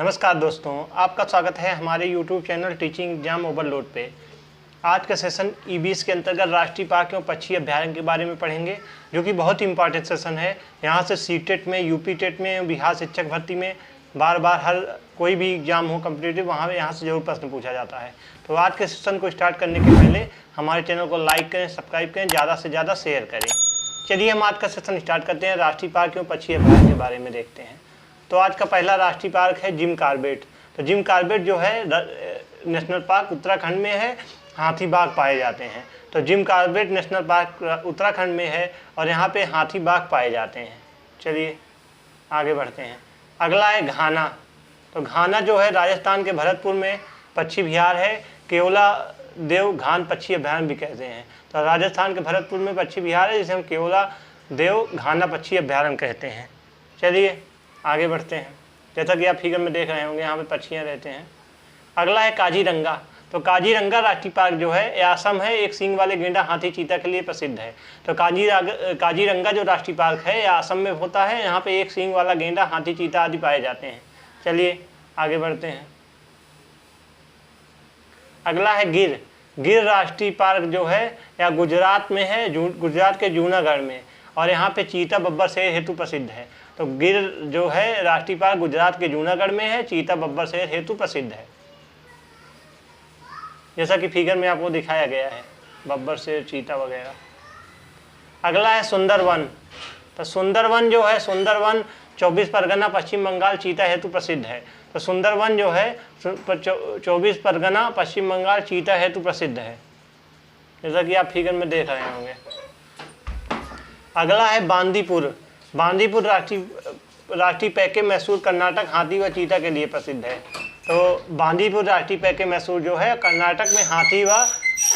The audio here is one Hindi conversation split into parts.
नमस्कार दोस्तों, आपका स्वागत है हमारे YouTube channel teaching exam overload पे। आज का सेशन ई20 के अंतर्गत राष्ट्रीय पार्क एवं पक्षी अभ्यारण्य के बारे में पढ़ेंगे, जो कि बहुत ही इंपॉर्टेंट सेशन है। यहाँ से सीटेट में, यूपी टेट में, बिहार शिक्षक भर्ती में बार बार हर कोई भी एग्जाम हो कम्पिटिटिव, यहाँ से जरूर प्रश्न पूछा जाता है। तो आज के सेशन को स्टार्ट करने के पहले हमारे चैनल को लाइक करें, सब्सक्राइब करें, ज़्यादा से ज़्यादा शेयर करें। चलिए हम आज का सेशन स्टार्ट करते हैं। राष्ट्रीय पार्क एवं पक्षी अभ्यारण्य के बारे में देखते हैं। तो आज का पहला राष्ट्रीय पार्क है जिम कॉर्बेट। तो जिम कॉर्बेट जो है नेशनल पार्क उत्तराखंड में है, हाथी बाघ पाए जाते हैं। तो Jim Corbett national park Uttarakhand में है और यहाँ पे हाथी बाघ पाए जाते हैं। चलिए आगे बढ़ते हैं। अगला है घाना। तो घाना जो है राजस्थान के भरतपुर में पक्षी विहार है, केवला देव घान पक्षी अभ्यारण्य भी कहते हैं। तो राजस्थान के भरतपुर में पक्षी विहार है, जिसे हम केवला देव घाना पक्षी अभ्यारण्य कहते हैं। चलिए आगे बढ़ते हैं। जैसा कि आप फिगर में देख रहे होंगे, यहाँ पे पक्षियाँ रहते हैं। अगला है काजीरंगा। तो काजीरंगा राष्ट्रीय पार्क जो है यह असम है, एक सींग वाले गेंडा हाथी चीता के लिए प्रसिद्ध है। तो काजीरंगा जो राष्ट्रीय पार्क है यह असम में होता है। यहाँ पे एक सींग वाला गेंडा हाथी चीता आदि पाए जाते हैं। चलिए आगे बढ़ते हैं। अगला है गिर। गिर राष्ट्रीय पार्क जो है यह गुजरात में है, गुजरात के जूनागढ़ में, और यहाँ पे चीता बब्बर शेर हेतु प्रसिद्ध है। तो गिर जो है राष्ट्रीय पार्क गुजरात के जूनागढ़ में है, चीता बब्बर शेर हेतु प्रसिद्ध है, जैसा कि फिगर में आपको दिखाया गया है, बब्बर शेर, चीता वगैरह। अगला है सुंदरवन। तो सुंदरवन जो है, सुंदरवन 24 परगना पश्चिम बंगाल चीता हेतु प्रसिद्ध है। तो सुंदरवन जो है 24 परगना पश्चिम बंगाल चीता हेतु प्रसिद्ध है, जैसा कि आप फिगर में देख रहे होंगे। अगला है बांदीपुर। बांदीपुर राष्ट्रीय पैके मैसूर कर्नाटक हाथी व चीता के लिए प्रसिद्ध है। तो बांदीपुर राष्ट्रीय पैके मैसूर जो है कर्नाटक में हाथी व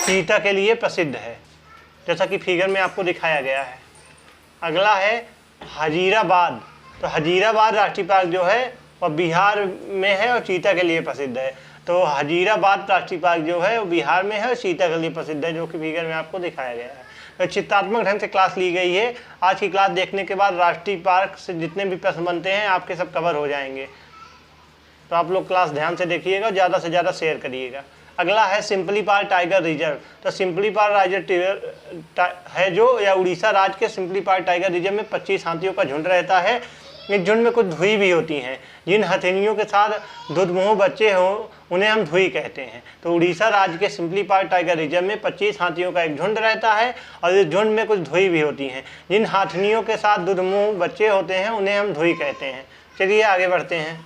चीता के लिए प्रसिद्ध है, जैसा कि फिगर में आपको दिखाया गया है। अगला है हजीराबाद। तो हजीराबाद राष्ट्रीय पार्क जो है वह बिहार में है और चीता के लिए प्रसिद्ध है। तो हजीराबाद राष्ट्रीय पार्क जो है वो बिहार में है और चीता के लिए प्रसिद्ध है, जो कि फिगर में आपको दिखाया गया है। तो चित्रात्मक ढंग से क्लास ली गई है। आज की क्लास देखने के बाद राष्ट्रीय पार्क से जितने भी प्रश्न बनते हैं आपके सब कवर हो जाएंगे। तो आप लोग क्लास ध्यान से देखिएगा, ज़्यादा से ज़्यादा शेयर करिएगा। अगला है सिम्पली पाल टाइगर रिजर्व। तो सिम्पली पाल टाइगर है जो या उड़ीसा राज्य के सिम्पली पाल टाइगर रिजर्व में 25 हाथियों का झुंड रहता है। इस झुंड में कुछ धुई भी होती हैं। जिन हथिनियों के साथ दुधमुह बच्चे हों उन्हें हम धुई कहते हैं। तो उड़ीसा राज्य के सिम्पली पाल टाइगर रिजर्व में 25 हाथियों का एक झुंड रहता है और इस झुंड में कुछ धुई भी होती हैं। जिन हाथिनियों के साथ दुधमुह बच्चे होते हैं उन्हें हम धुई कहते हैं। चलिए आगे बढ़ते हैं।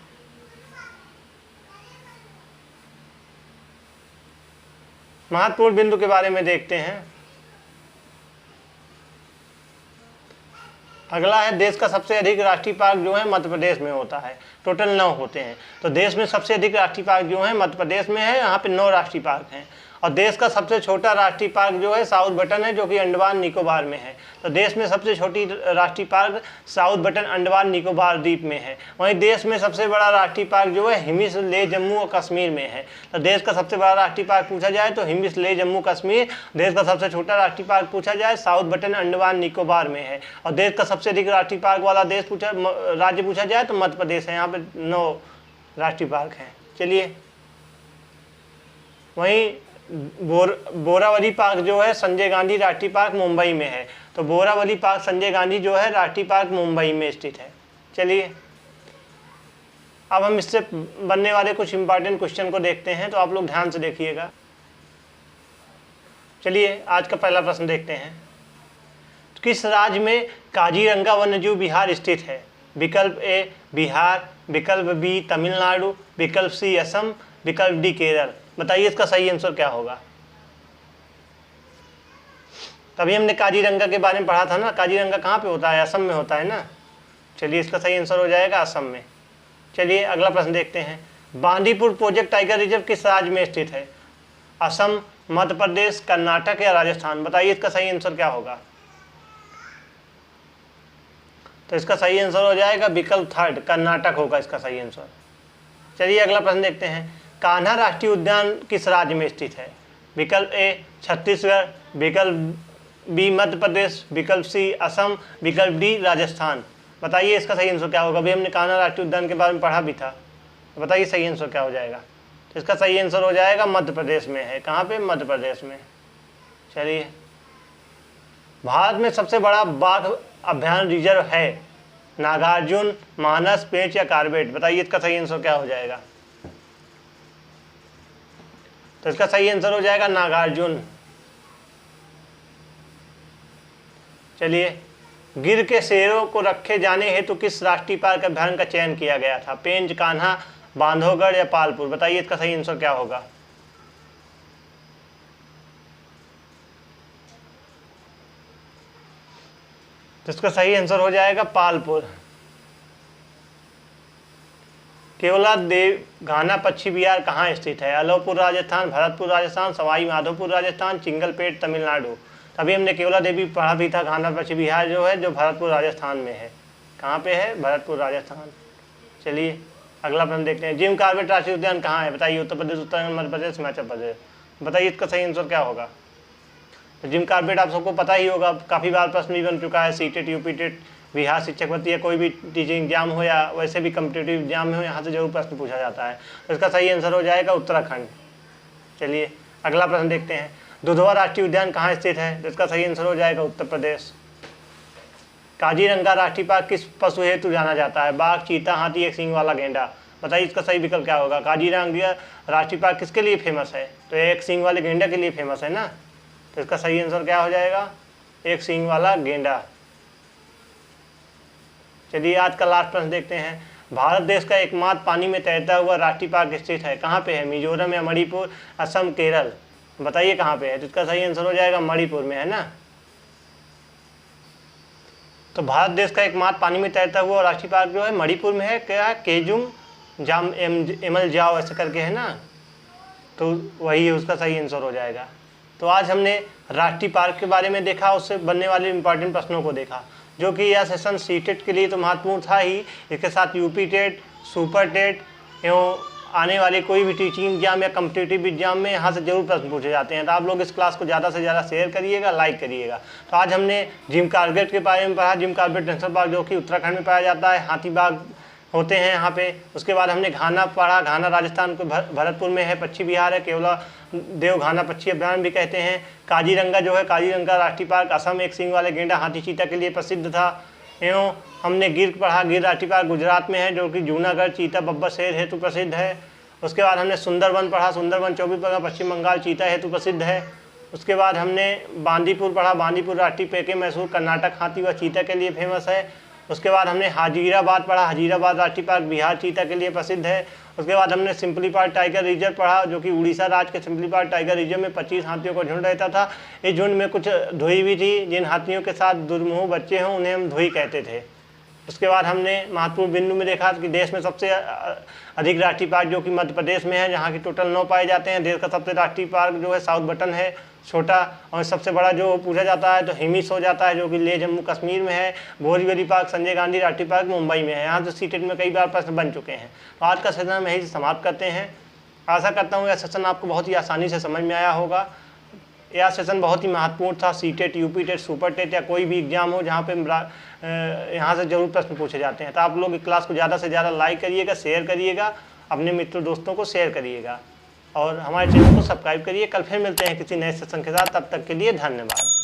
महत्वपूर्ण बिंदु के बारे में देखते हैं। अगला है देश का सबसे अधिक राष्ट्रीय पार्क जो है मध्य प्रदेश में होता है। टोटल 9 होते हैं। तो देश में सबसे अधिक राष्ट्रीय पार्क जो है मध्य प्रदेश में है, यहाँ पे 9 राष्ट्रीय पार्क हैं। और देश का सबसे छोटा राष्ट्रीय पार्क जो है साउथ बटन है, जो कि अंडमान निकोबार में है। तो देश में सबसे छोटी राष्ट्रीय park south button Andaman Nicobar द्वीप में है। वहीं देश में सबसे बड़ा राष्ट्रीय पार्क जो है हिमिस लेह जम्मू और कश्मीर में है। तो देश का सबसे बड़ा राष्ट्रीय पार्क पूछा जाए तो हिमिस लेह जम्मू कश्मीर। देश का सबसे छोटा राष्ट्रीय पार्क पूछा जाए साउथ बटन अंडमान निकोबार में है। और देश का सबसे अधिक राष्ट्रीय पार्क वाला राज्य पूछा जाए तो मध्य प्रदेश है, यहाँ पे 9 राष्ट्रीय पार्क हैं। चलिए वहीं बोरावली पार्क जो है संजय गांधी राष्ट्रीय पार्क मुंबई में है। तो बोरावली पार्क संजय गांधी जो है राष्ट्रीय पार्क मुंबई में स्थित है। चलिए अब हम इससे बनने वाले कुछ इंपॉर्टेंट क्वेश्चन को देखते हैं, तो आप लोग ध्यान से देखिएगा। चलिए आज का पहला प्रश्न देखते हैं। तो किस राज्य में काजीरंगा वन्यजीव विहार स्थित है? विकल्प ए बिहार, विकल्प बी तमिलनाडु, विकल्प सी असम, विकल्प डी केरल। बताइए इसका सही आंसर क्या होगा। तभी हमने काजीरंगा के बारे में पढ़ा था ना। काजीरंगा कहाँ पे होता है? असम में होता है ना। चलिए इसका सही आंसर हो जाएगा असम में। चलिए अगला प्रश्न देखते हैं। बांदीपुर प्रोजेक्ट टाइगर रिजर्व किस राज्य में स्थित है? असम, मध्य प्रदेश, कर्नाटक या राजस्थान। बताइए इसका सही आंसर क्या होगा। तो इसका सही आंसर हो जाएगा विकल्प थर्ड, कर्नाटक होगा इसका सही आंसर। चलिए अगला प्रश्न देखते हैं। कान्हा राष्ट्रीय उद्यान किस राज्य में स्थित है? विकल्प ए छत्तीसगढ़, विकल्प बी मध्य प्रदेश, विकल्प सी असम, विकल्प डी राजस्थान। बताइए इसका सही आंसर क्या होगा। अभी हमने कान्हा राष्ट्रीय उद्यान के बारे में पढ़ा भी था, तो बताइए सही आंसर क्या हो जाएगा। तो इसका सही आंसर हो जाएगा मध्य प्रदेश में है। कहाँ पे? मध्य प्रदेश में। चलिए, भारत में सबसे बड़ा बाघ अभ्यारण्य रिजर्व है नागार्जुन, मानस, पेंच या कार्बेट। बताइए इसका सही आंसर क्या हो जाएगा। तो इसका सही आंसर हो जाएगा नागार्जुन। चलिए, गिर के शेरों को रखे जाने हेतु किस राष्ट्रीय पार्क अभ्यारण्य का चयन किया गया था? पेंच, कान्हा, बांधवगढ़ या पालपुर। बताइए इसका सही आंसर क्या होगा। तो इसका सही आंसर हो जाएगा पालपुर। केवला देव घाना पश्चिमी बिहार कहाँ स्थित है? अलोपुर राजस्थान, भरतपुर राजस्थान, सवाई माधोपुर राजस्थान, चिंगलपेट तमिलनाडु। तभी हमने केवला देवी पढ़ा भी था। घाना पश्चिमी बिहार जो है जो भरतपुर राजस्थान में है। कहाँ पे है? भरतपुर राजस्थान। चलिए अगला प्रश्न देखते हैं। जिम कॉर्बेट राष्ट्रीय उद्यान कहाँ है? बताइए उत्तर प्रदेश, उत्तराखंड, मध्य प्रदेश, हिमाचल प्रदेश। बताइए इसका सही आंसर क्या होगा। तो जिम कॉर्बेट आप सबको पता ही होगा, काफ़ी बार प्रश्न भी बन चुका है। सीटेट, यूपीटेट, बिहार शिक्षक भर्ती या कोई भी टीचिंग एग्जाम हो या वैसे भी कम्पिटेटिव एग्जाम हो, यहाँ से जरूर प्रश्न पूछा जाता है। तो इसका सही आंसर हो जाएगा उत्तराखंड। चलिए अगला प्रश्न देखते हैं। दुधवा राष्ट्रीय उद्यान कहाँ स्थित है? तो इसका सही आंसर हो जाएगा उत्तर प्रदेश। काजीरंगा राष्ट्रीय पार्क किस पशु हेतु जाना जाता है? बाघ, चीता, हाथी, एक सींग वाला गेंडा। बताइए इसका सही विकल्प क्या होगा। काजीरंगा राष्ट्रीय पार्क किसके लिए फेमस है? तो एक सींग वाले गेंडा के लिए फेमस है ना। तो इसका सही आंसर क्या हो जाएगा? एक सींग वाला गेंडा। चलिए आज का लास्ट प्रश्न देखते हैं। भारत देश का एकमात्र पानी में तैरता हुआ राष्ट्रीय पार्क स्थित है कहाँ पे है? मिजोरम या मणिपुर, असम, केरल। बताइए कहाँ पे है। तो इसका सही आंसर हो जाएगा मणिपुर में, है ना। तो भारत देश का एकमात्र पानी में तैरता हुआ राष्ट्रीय पार्क जो है मणिपुर में है। क्या है? केजुंग जाम एमल जाओ ऐसे करके है ना। तो वही उसका सही आंसर हो जाएगा। तो आज हमने राष्ट्रीय पार्क के बारे में देखा, उससे बनने वाले इंपॉर्टेंट प्रश्नों को देखा, जो कि यह सेशन सीटेट के लिए तो महत्वपूर्ण था ही। इसके साथ यूपी टेट, सुपर टेट एवं आने वाले कोई भी टीचिंग एग्जाम या कम्पिटिटिव एग्जाम में यहाँ से जरूर प्रश्न पूछे जाते हैं। तो आप लोग इस क्लास को ज़्यादा से ज़्यादा शेयर करिएगा, लाइक करिएगा। तो आज हमने जिम कॉर्बेट के बारे में पढ़ा। जिम कॉर्बेट नेशनल पार्क जो कि उत्तराखंड में पाया जाता है, हाथी बाघ होते हैं यहाँ पे। उसके बाद हमने घाना पढ़ा। घाना राजस्थान को भरतपुर में है, पश्चिमी बिहार है, केवला देव घाना पक्षी अभ्यारण्य भी कहते हैं। काजीरंगा जो है काजीरंगा राष्ट्रीय पार्क असम, एक सींग वाले गेंडा, हाथी, चीता के लिए प्रसिद्ध था। एवं हमने गिर पढ़ा। गिर राष्ट्रीय पार्क गुजरात में है, जो कि जूनागढ़, चीता, बब्बर, शेर हेतु प्रसिद्ध है। उसके बाद हमने सुंदरवन पढ़ा। सुंदरवन 24 परगना पश्चिम बंगाल, चीता हेतु प्रसिद्ध है। उसके बाद हमने बांदीपुर पढ़ा। बांदीपुर राष्ट्रीय पेके मैसूर, कर्नाटक, हाथी व चीता के लिए फेमस है। उसके बाद हमने हाजीराबाद पढ़ा। हाजीराबाद राष्ट्रीय पार्क बिहार, चीता के लिए प्रसिद्ध है। उसके बाद हमने सिम्पलीपाल टाइगर रिजर्व पढ़ा, जो कि उड़ीसा राज्य के सिम्पलीपाल टाइगर रिजर्व में 25 हाथियों का झुंड रहता था। इस झुंड में कुछ धुई भी थी। जिन हाथियों के साथ दुर्मुह बच्चे हों उन्हें हम धुई कहते थे। उसके बाद हमने महत्वपूर्ण बिंदु में देखा कि देश में सबसे अधिक राष्ट्रीय पार्क जो कि मध्य प्रदेश में है, जहाँ की टोटल 9 पाए जाते हैं। देश का सबसे राष्ट्रीय पार्क जो है साउथ बटन है, छोटा। और सबसे बड़ा जो पूछा जाता है तो हिमिस हो जाता है, जो कि लेह जम्मू कश्मीर में है। भोजबरी पार्क, संजय गांधी राष्ट्रीय पार्क मुंबई में है। यहाँ से सीटेट में कई बार प्रश्न बन चुके हैं। तो आज का सेशन हम यही समाप्त करते हैं। आशा करता हूँ यह सेशन आपको बहुत ही आसानी से समझ में आया होगा। यह सेशन बहुत ही महत्वपूर्ण था। CTET, UP TET, super TET या कोई भी एग्जाम हो जहाँ पे यहाँ से जरूर प्रश्न पूछे जाते हैं। तो आप लोग इस क्लास को ज़्यादा से ज़्यादा लाइक करिएगा, शेयर करिएगा, अपने मित्र दोस्तों को शेयर करिएगा और हमारे चैनल को सब्सक्राइब करिए। कल फिर मिलते हैं किसी नए सेशन के साथ। तब तक के लिए धन्यवाद।